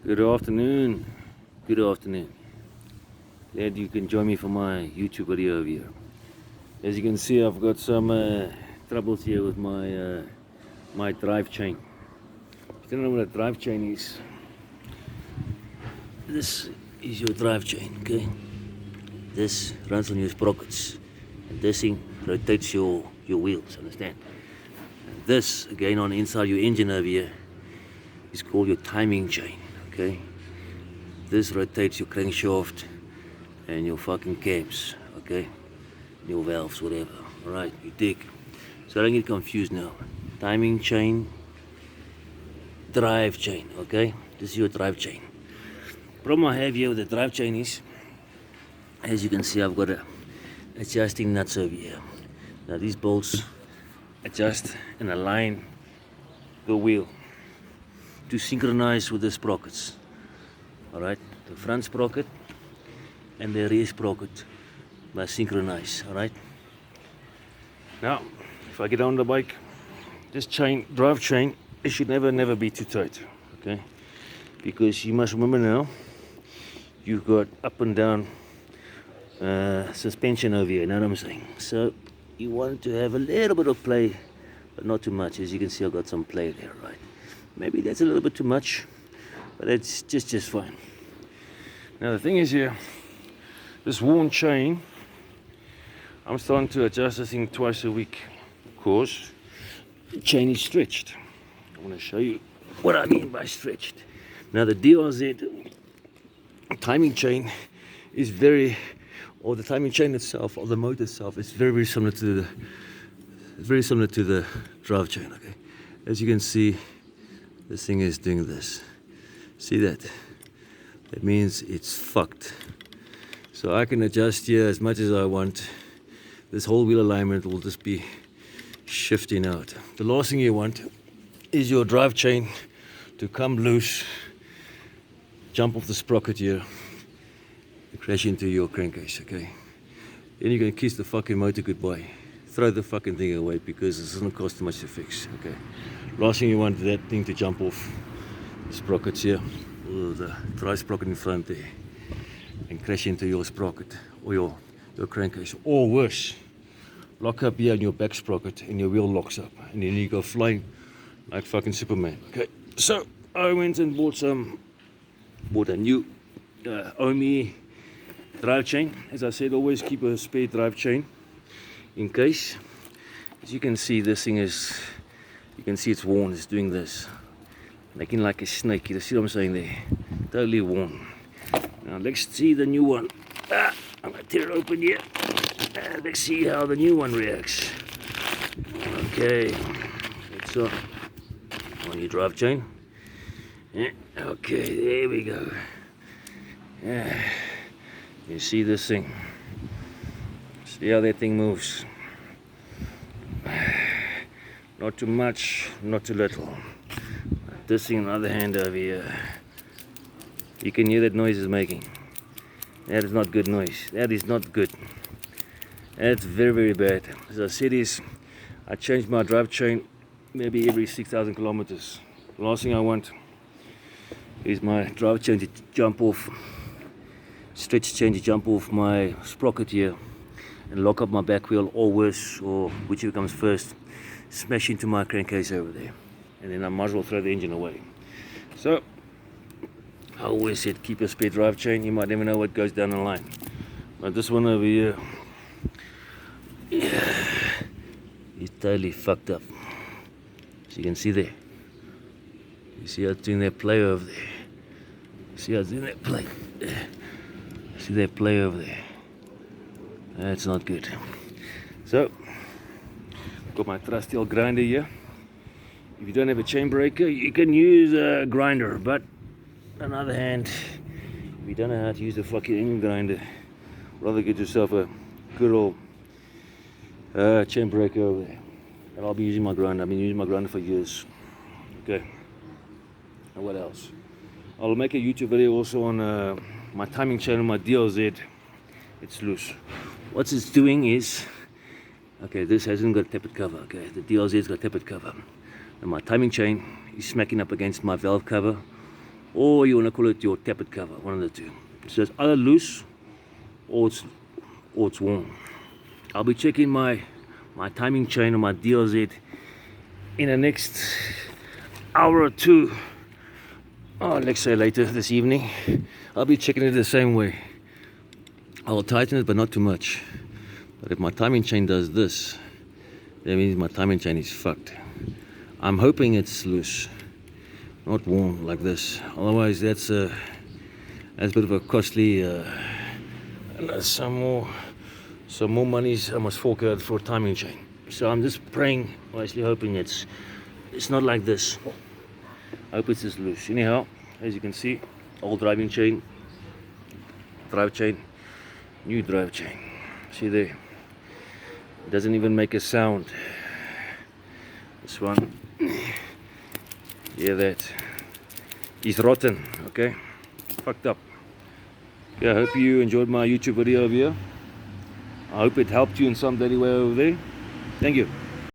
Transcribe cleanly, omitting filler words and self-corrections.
Good afternoon. Good afternoon. Glad you can join me for my YouTube video over here. As you can see, I've got some troubles here with my drive chain. If you don't know what a drive chain is, this is your drive chain, okay? This runs on your sprockets. And this thing rotates your wheels, understand? And this, again, on the inside your engine over here, is called your timing chain, okay? This rotates your crankshaft and your fucking cabs, okay? Your valves, whatever. Alright, you dig. So don't get confused now. Timing chain, drive chain, okay? This is your drive chain. Problem I have here with the drive chain is, as you can see, I've got adjusting nuts over here. Now these bolts adjust and align the wheel to synchronize with the sprockets. Alright, the front sprocket and the rear sprocket must synchronize. Alright. Now, if I get on the bike, this chain, drive chain, it should never be too tight. Okay, because you must remember now, you've got up and down suspension over here. You know what I'm saying? So you want to have a little bit of play, but not too much. As you can see, I've got some play there. Right. Maybe that's a little bit too much, but it's just fine. Now the thing is here, this worn chain, I'm starting to adjust this thing twice a week because the chain is stretched. I want to show you what I mean by stretched. Now the DRZ timing chain is the timing chain itself, or the motor itself, is very similar to the drive chain. Okay, as you can see, this thing is doing this. See that? That means it's fucked. So I can adjust here as much as I want. This whole wheel alignment will just be shifting out. The last thing you want is your drive chain to come loose, jump off the sprocket here, and crash into your crankcase, okay? Then you're gonna kiss the fucking motor goodbye. Throw the fucking thing away because it doesn't cost too much to fix, okay? Last thing you want is that thing to jump off the sprockets here, or the drive sprocket in front there, and crash into your sprocket or your crankcase. Or worse, lock up here on your back sprocket and your wheel locks up, and then you go flying like fucking Superman. Okay, so I went and bought a new Omi drive chain. As I said, always keep a spare drive chain in case. As you can see, this thing is, you can see it's worn. It's doing this, making like a snake. You see what I'm saying there? Totally worn. Now let's see the new one. I'm gonna tear it open here. Let's see how the new one reacts. Okay, it's on your drive chain. Yeah. Okay, there we go. Yeah. You see this thing? See how that thing moves? Not too much, not too little. This thing on the other hand over here, you can hear that noise it's making. That is not good noise. That is not good. That's very bad. As I said, I change my drive chain maybe every 6,000 kilometers. The last thing I want is my drive chain to jump off, stretch chain to jump off my sprocket here and lock up my back wheel, or worse, or whichever comes first, smash into my crankcase over there, and then I might as well throw the engine away. So I always said keep a spare drive chain. You might never know what goes down the line. But this one over here, yeah, is totally fucked up. As you can see there. You see how it's doing that play over there. See how it's doing that play. See that play over there. That's not good. So, got my trusty old grinder here. If you don't have a chain breaker, you can use a grinder, but on the other hand, if you don't know how to use the fucking engine grinder, rather get yourself a good old chain breaker over there. And I'll be using my grinder. I've been using my grinder for years. Okay. And what else? I'll make a YouTube video also on my timing chain on my DLZ. It's loose. What it's doing is, okay, this hasn't got a tapered cover. Okay, the DLZ's got a tapered cover. And my timing chain is smacking up against my valve cover or you want to call it your tappet cover, one of the two. So it's either loose or it's worn. I'll be checking my timing chain or my DLZ in the next hour or two. Oh, let's say later this evening. I'll be checking it the same way. I'll tighten it, but not too much. But if my timing chain does this, that means my timing chain is fucked. I'm hoping it's loose, not worn like this. Otherwise, that's a bit of a costly. Some more monies I must fork out for a timing chain. So I'm just praying, honestly hoping it's not like this. I hope it's just loose. Anyhow, as you can see, old driving chain, drive chain, new drive chain. See there? It doesn't even make a sound. This one, yeah, that is rotten. Okay, fucked up. Yeah, I hope you enjoyed my YouTube video over here. I hope it helped you in some daily way over there. Thank you.